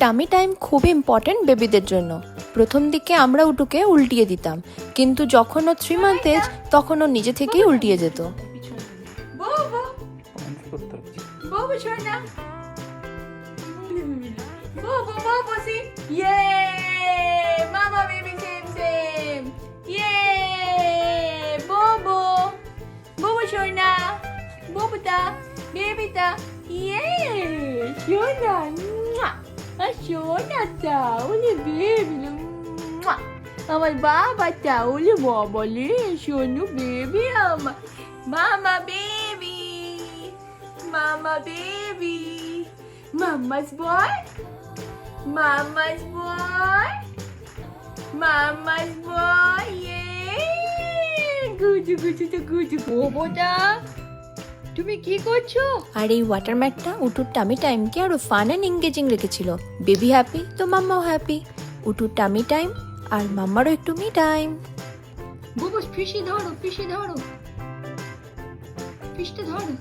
Tummy time খুব important বেবিদের জন্য। প্রথম দিকে আমরা উটুকে উল্টিয়ে দিতাম, কিন্তু যখন ও 3 মান্থ এজ তখন ও নিজে থেকেই উল্টিয়ে যেত। আমার বাবা তাহলে বলে শোনো বেবি আমার মামা বেবি মামা's boy গুজু গুজু তো গুজু বোবোটা তুমি কি করছো? আর এই ওয়াটার ম্যাটটা উটুর টামি টাইমকে আরো ফান অ্যান্ড এঙ্গেজিং রেখেছিল। বেবি হ্যাপি তো মাম্মাও হ্যাপি। উটুর টামি টাইম আর মাম্মারও একটু মি টাইম। বুবু ফিশটা ধরো ফিশটা ধরো